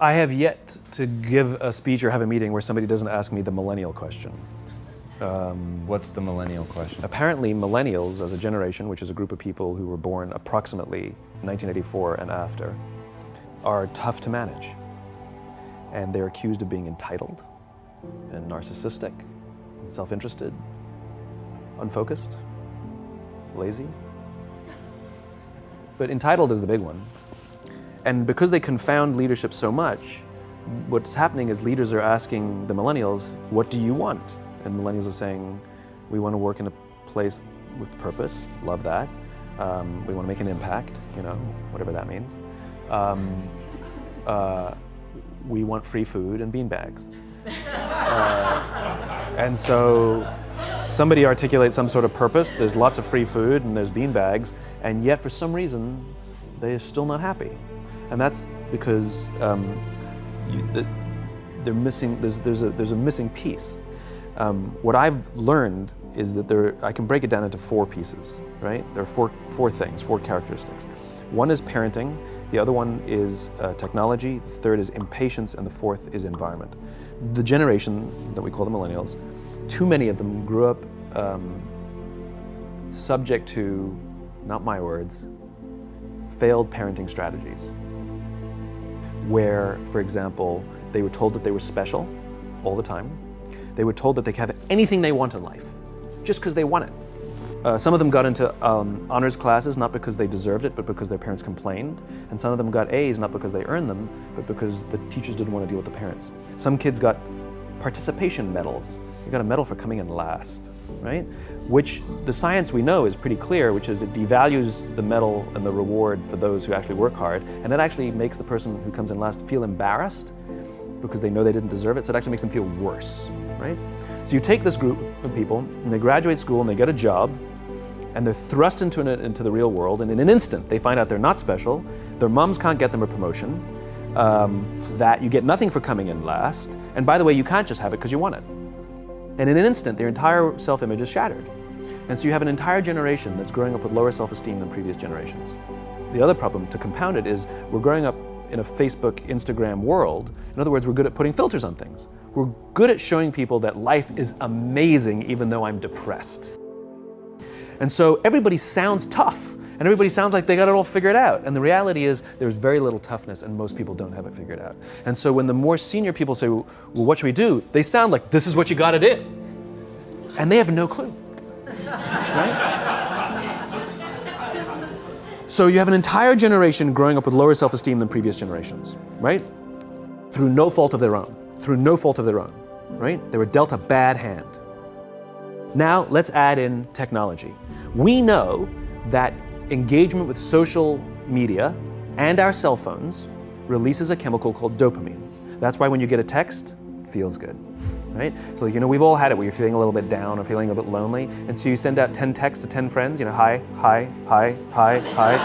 I have yet to give a speech or have a meeting where somebody doesn't ask me the millennial question. What's the millennial question? Apparently millennials as a generation, which is a group of people who were born approximately 1984 and after, are tough to manage. And they're accused of being entitled and narcissistic, and self-interested, unfocused, lazy. But entitled is the big one. And because they confound leadership so much, what's happening is leaders are asking the millennials, what do you want? And millennials are saying, we want to work in a place with purpose, love that. We want to make an impact, you know, whatever that means. We want free food and beanbags. And so somebody articulates some sort of purpose, there's lots of free food and there's beanbags, and yet for some reason, they're still not happy. And that's because they're missing, there's a missing piece. What I've learned is that I can break it down into 4 pieces, right? There are four things, 4 characteristics. One is parenting, the other one is technology, the third is impatience, and the fourth is environment. The generation that we call the millennials, too many of them grew up subject to, not my words, failed parenting strategies. Where, for example, they were told that they were special all the time. They were told that they could have anything they want in life, just because they want it. Some of them got into honors classes, not because they deserved it, but because their parents complained. And some of them got A's, not because they earned them, but because the teachers didn't want to deal with the parents. Some kids got participation medals. You got a medal for coming in last, right? Which the science we know is pretty clear, which is it devalues the medal and the reward for those who actually work hard. And it actually makes the person who comes in last feel embarrassed because they know they didn't deserve it. So it actually makes them feel worse, right? So you take this group of people and they graduate school and they get a job, and they're thrust into the real world, and in an instant they find out they're not special, their moms can't get them a promotion, that you get nothing for coming in last, and by the way, you can't just have it because you want it. And in an instant, their entire self-image is shattered. And so you have an entire generation that's growing up with lower self-esteem than previous generations. The other problem, to compound it, is we're growing up in a Facebook, Instagram world. In other words, we're good at putting filters on things. We're good at showing people that life is amazing even though I'm depressed. And so everybody sounds tough, and everybody sounds like they got it all figured out. And the reality is there's very little toughness, and most people don't have it figured out. And so when the more senior people say, well, what should we do? They sound like, this is what you gotta do. And they have no clue, right? So you have an entire generation growing up with lower self-esteem than previous generations, right? Through no fault of their own, right? They were dealt a bad hand. Now, let's add in technology. We know that engagement with social media and our cell phones releases a chemical called dopamine. That's why when you get a text, it feels good, right? So, you know, we've all had it where you're feeling a little bit down or feeling a bit lonely, and so you send out 10 texts to 10 friends, you know, hi, hi, hi, hi, hi,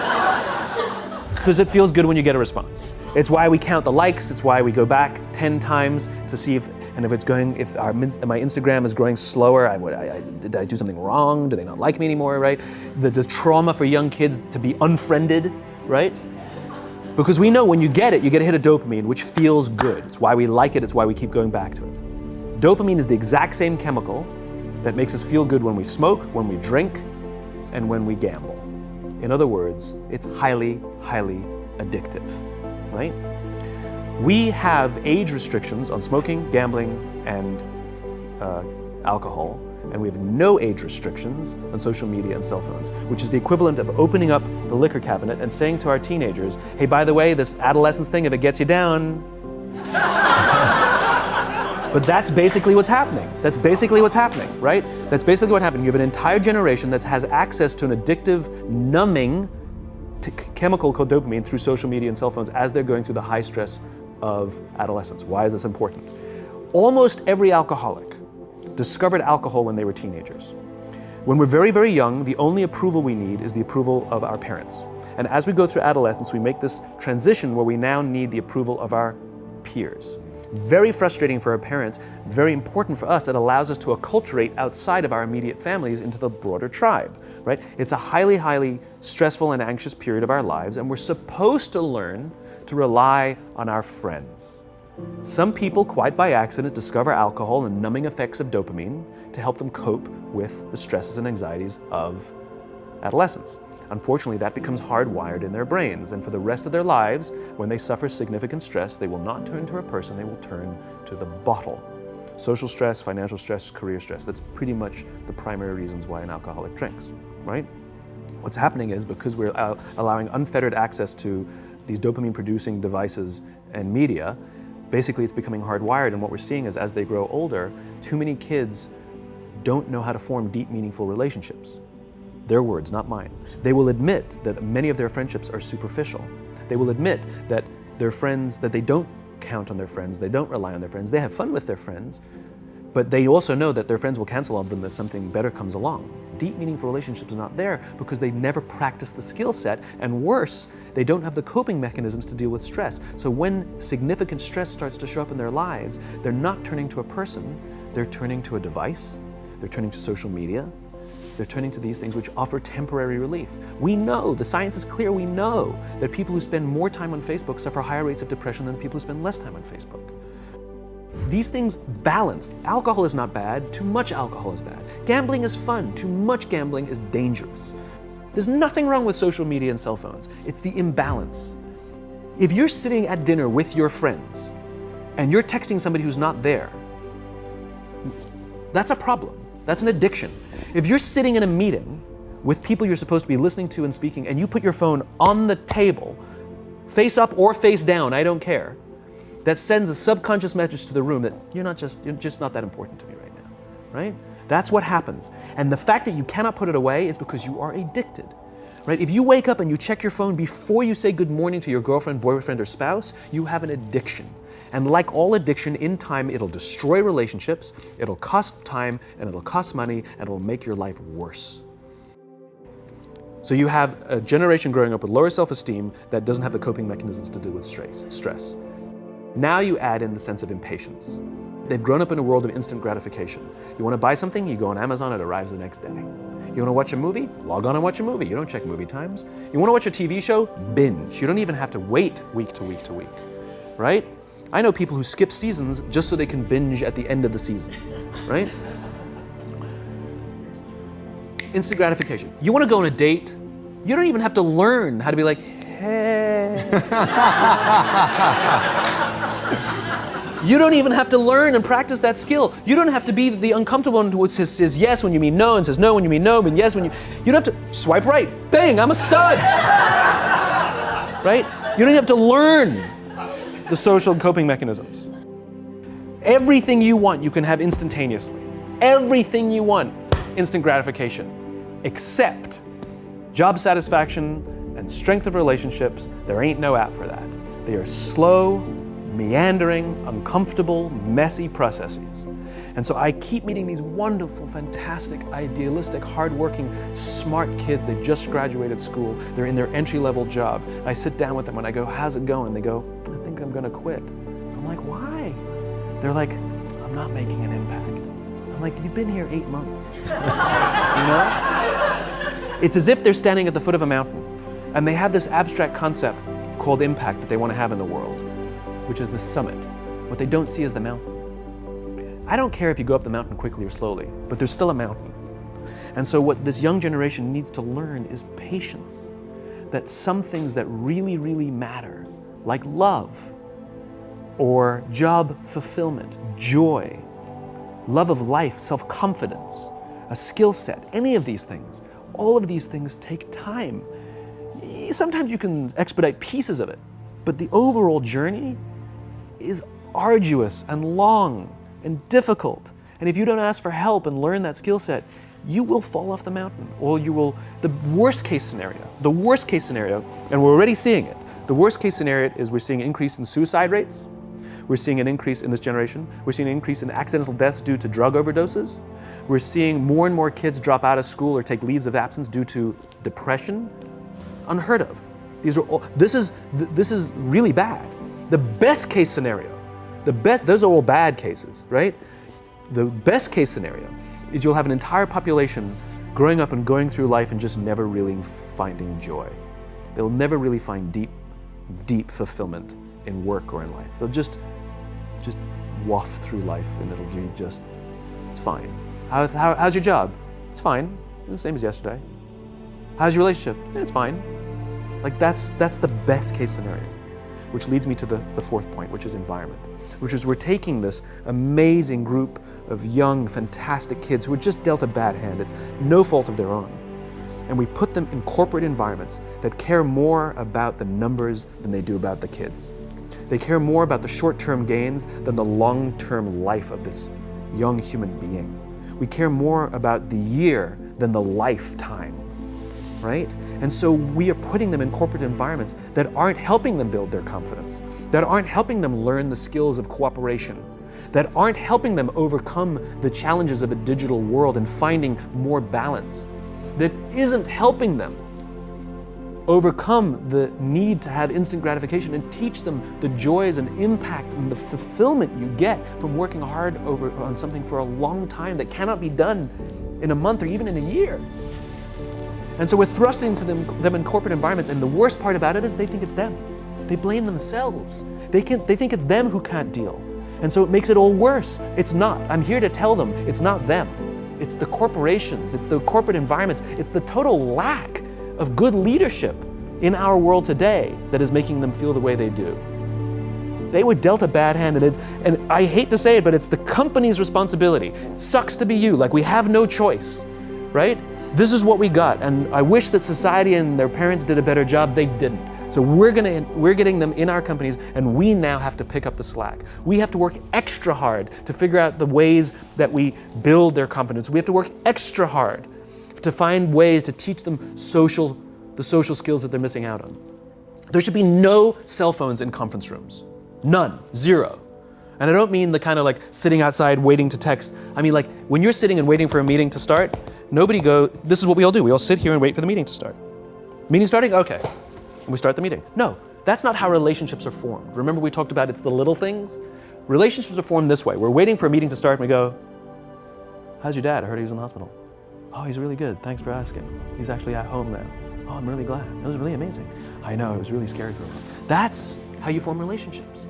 because it feels good when you get a response. It's why we count the likes, it's why we go back 10 times to see if my Instagram is growing slower, did I do something wrong? Do they not like me anymore, right? The trauma for young kids to be unfriended, right? Because we know when you get it, you get a hit of dopamine, which feels good. It's why we like it, it's why we keep going back to it. Dopamine is the exact same chemical that makes us feel good when we smoke, when we drink, and when we gamble. In other words, it's highly, highly addictive, right? We have age restrictions on smoking, gambling, and alcohol, and we have no age restrictions on social media and cell phones, which is the equivalent of opening up the liquor cabinet and saying to our teenagers, hey, by the way, this adolescence thing, if it gets you down. But that's basically what's happening. That's basically what's happening, right? That's basically what happened. You have an entire generation that has access to an addictive, numbing chemical called dopamine through social media and cell phones as they're going through the high stress of adolescence. Why is this important? Almost every alcoholic discovered alcohol when they were teenagers. When we're very, very young, the only approval we need is the approval of our parents. And as we go through adolescence, we make this transition where we now need the approval of our peers. Very frustrating for our parents, very important for us. It allows us to acculturate outside of our immediate families into the broader tribe, right? It's a highly, highly stressful and anxious period of our lives, and we're supposed to learn to rely on our friends. Some people, quite by accident, discover alcohol and numbing effects of dopamine to help them cope with the stresses and anxieties of adolescence. Unfortunately, that becomes hardwired in their brains, and for the rest of their lives, when they suffer significant stress, they will not turn to a person, they will turn to the bottle. Social stress, financial stress, career stress, that's pretty much the primary reasons why an alcoholic drinks, right? What's happening is because we're allowing unfettered access to these dopamine-producing devices and media, basically it's becoming hardwired, and what we're seeing is as they grow older, too many kids don't know how to form deep, meaningful relationships. Their words, not mine. They will admit that many of their friendships are superficial. They will admit that their friends, that they don't count on their friends, they don't rely on their friends, they have fun with their friends, but they also know that their friends will cancel on them if something better comes along. Deep, meaningful relationships are not there because they never practice the skill set, and worse, they don't have the coping mechanisms to deal with stress. So when significant stress starts to show up in their lives, they're not turning to a person, they're turning to a device, they're turning to social media, they're turning to these things which offer temporary relief. We know, the science is clear, we know that people who spend more time on Facebook suffer higher rates of depression than people who spend less time on Facebook. These things balanced. Alcohol is not bad, too much alcohol is bad. Gambling is fun, too much gambling is dangerous. There's nothing wrong with social media and cell phones. It's the imbalance. If you're sitting at dinner with your friends and you're texting somebody who's not there, that's a problem. That's an addiction. If you're sitting in a meeting with people you're supposed to be listening to and speaking, and you put your phone on the table, face up or face down, I don't care, that sends a subconscious message to the room that you're just not that important to me right now, right? That's what happens. And the fact that you cannot put it away is because you are addicted, right? If you wake up and you check your phone before you say good morning to your girlfriend, boyfriend, or spouse, you have an addiction. And like all addiction, in time, it'll destroy relationships, it'll cost time, and it'll cost money, and it'll make your life worse. So you have a generation growing up with lower self-esteem that doesn't have the coping mechanisms to deal with stress. Now you add in the sense of impatience. They've grown up in a world of instant gratification. You want to buy something, you go on Amazon, it arrives the next day. You want to watch a movie? Log on and watch a movie. You don't check movie times. You want to watch a TV show? Binge. You don't even have to wait week to week to week, right? I know people who skip seasons just so they can binge at the end of the season, right? Instant gratification. You want to go on a date? You don't even have to learn how to be like, hey. You don't even have to learn and practice that skill. You don't have to be the uncomfortable one who says yes when you mean no and says no when you mean no, but yes when you don't have to swipe right. Bang, I'm a stud. Right? You don't have to learn the social coping mechanisms. Everything you want, you can have instantaneously. Everything you want, instant gratification. Except job satisfaction and strength of relationships, there ain't no app for that. They are slow, meandering, uncomfortable, messy processes. And so I keep meeting these wonderful, fantastic, idealistic, hardworking, smart kids. They've just graduated school. They're in their entry-level job. I sit down with them and I go, how's it going? They go, I think I'm gonna quit. I'm like, why? They're like, I'm not making an impact. I'm like, you've been here 8 months. You know? It's as if they're standing at the foot of a mountain and they have this abstract concept called impact that they want to have in the world, which is the summit. What they don't see is the mountain. I don't care if you go up the mountain quickly or slowly, but there's still a mountain. And so what this young generation needs to learn is patience. That some things that really, really matter, like love, or job fulfillment, joy, love of life, self-confidence, a skill set, any of these things, all of these things take time. Sometimes you can expedite pieces of it, but the overall journey is arduous and long and difficult. And if you don't ask for help and learn that skill set, you will fall off the mountain, or you will, the worst case scenario, and we're already seeing it, the worst case scenario is we're seeing an increase in suicide rates, we're seeing an increase in this generation, we're seeing an increase in accidental deaths due to drug overdoses, we're seeing more and more kids drop out of school or take leaves of absence due to depression. Unheard of. These are all, this is really bad. The best case scenario, those are all bad cases, right? The best case scenario is you'll have an entire population growing up and going through life and just never really finding joy. They'll never really find deep, deep fulfillment in work or in life. They'll just waft through life and it'll be just, it's fine. How's your job? It's fine, the same as yesterday. How's your relationship? It's fine. Like that's the best case scenario, which leads me to the fourth point, which is environment, which is we're taking this amazing group of young, fantastic kids who were just dealt a bad hand. It's no fault of their own. And we put them in corporate environments that care more about the numbers than they do about the kids. They care more about the short-term gains than the long-term life of this young human being. We care more about the year than the lifetime, right? And so we are putting them in corporate environments that aren't helping them build their confidence, that aren't helping them learn the skills of cooperation, that aren't helping them overcome the challenges of a digital world and finding more balance, that isn't helping them overcome the need to have instant gratification and teach them the joys and impact and the fulfillment you get from working hard on something for a long time that cannot be done in a month or even in a year. And so we're thrusting to them in corporate environments, and the worst part about it is they think it's them. They blame themselves. They think it's them who can't deal. And so it makes it all worse. It's not. I'm here to tell them it's not them. It's the corporations, it's the corporate environments, it's the total lack of good leadership in our world today that is making them feel the way they do. They were dealt a bad hand, and I hate to say it, but it's the company's responsibility. Sucks to be you, like we have no choice, right? This is what we got, and I wish that society and their parents did a better job. They didn't. So we're getting them in our companies, and we now have to pick up the slack. We have to work extra hard to figure out the ways that we build their confidence. We have to work extra hard to find ways to teach them the social skills that they're missing out on. There should be no cell phones in conference rooms. None. Zero. And I don't mean the kind of like sitting outside waiting to text. I mean like when you're sitting and waiting for a meeting to start, this is what we all do. We all sit here and wait for the meeting to start. Meeting starting? Okay. And we start the meeting. No, that's not how relationships are formed. Remember we talked about it's the little things? Relationships are formed this way. We're waiting for a meeting to start and we go, how's your dad? I heard he was in the hospital. Oh, he's really good. Thanks for asking. He's actually at home now. Oh, I'm really glad. It was really amazing. I know, it was really scary for him. That's how you form relationships.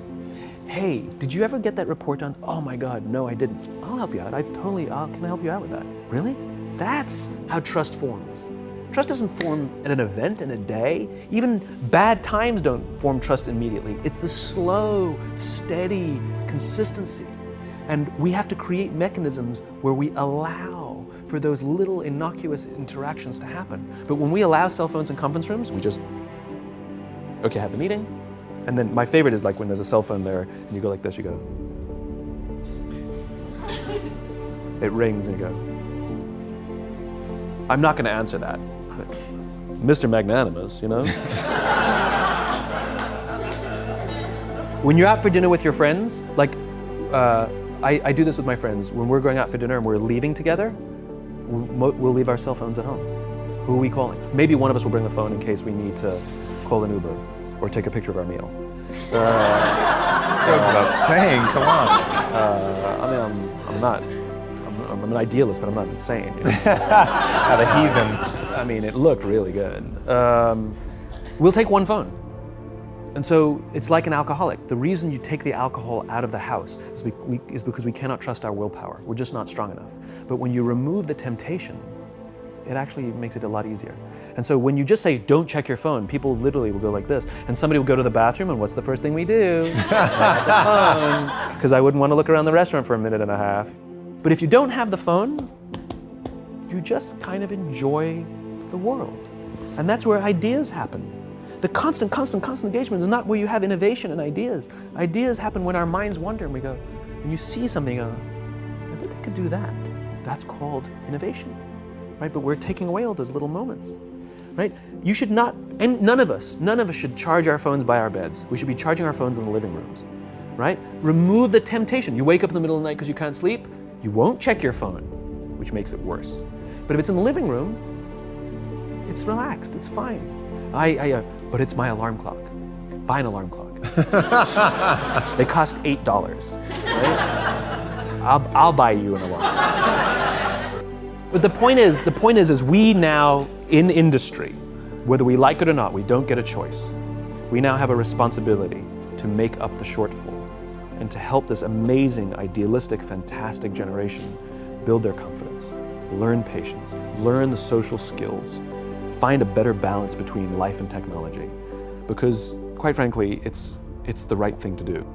Hey, did you ever get that report done? Oh my God, no, I didn't. I'll help you out. Can I help you out with that? Really? That's how trust forms. Trust doesn't form at an event in a day. Even bad times don't form trust immediately. It's the slow, steady consistency. And we have to create mechanisms where we allow for those little innocuous interactions to happen. But when we allow cell phones in conference rooms, we just, okay, have the meeting. And then my favorite is like when there's a cell phone there and you go like this, you go. It rings and you go. I'm not gonna answer that. Mr. Magnanimous, you know? When you're out for dinner with your friends, like I do this with my friends. When we're going out for dinner and we're leaving together, we'll leave our cell phones at home. Who are we calling? Maybe one of us will bring the phone in case we need to call an Uber or take a picture of our meal. That goes without saying, come on. I'm an idealist, but I'm not insane. You know? Not a heathen. I mean, it looked really good. We'll take one phone. And so it's like an alcoholic. The reason you take the alcohol out of the house is because we cannot trust our willpower. We're just not strong enough. But when you remove the temptation, it actually makes it a lot easier. And so when you just say, don't check your phone, people literally will go like this. And somebody will go to the bathroom, and what's the first thing we do? Have the phone, because I wouldn't want to look around the restaurant for a minute and a half. But if you don't have the phone, you just kind of enjoy the world. And that's where ideas happen. The constant engagement is not where you have innovation and ideas. Ideas happen when our minds wander and we go, and you see something, I bet they could do that. That's called innovation, right? But we're taking away all those little moments, right? You should not, and none of us should charge our phones by our beds. We should be charging our phones in the living rooms, right? Remove the temptation. You wake up in the middle of the night because you can't sleep, you won't check your phone, which makes it worse. But if it's in the living room, it's relaxed, it's fine. But it's my alarm clock. Buy an alarm clock. They cost $8, right? I'll buy you an alarm clock. But the point is we now in industry, whether we like it or not, we don't get a choice. We now have a responsibility to make up the shortfall and to help this amazing, idealistic, fantastic generation build their confidence, learn patience, learn the social skills, find a better balance between life and technology. Because, quite frankly, it's the right thing to do.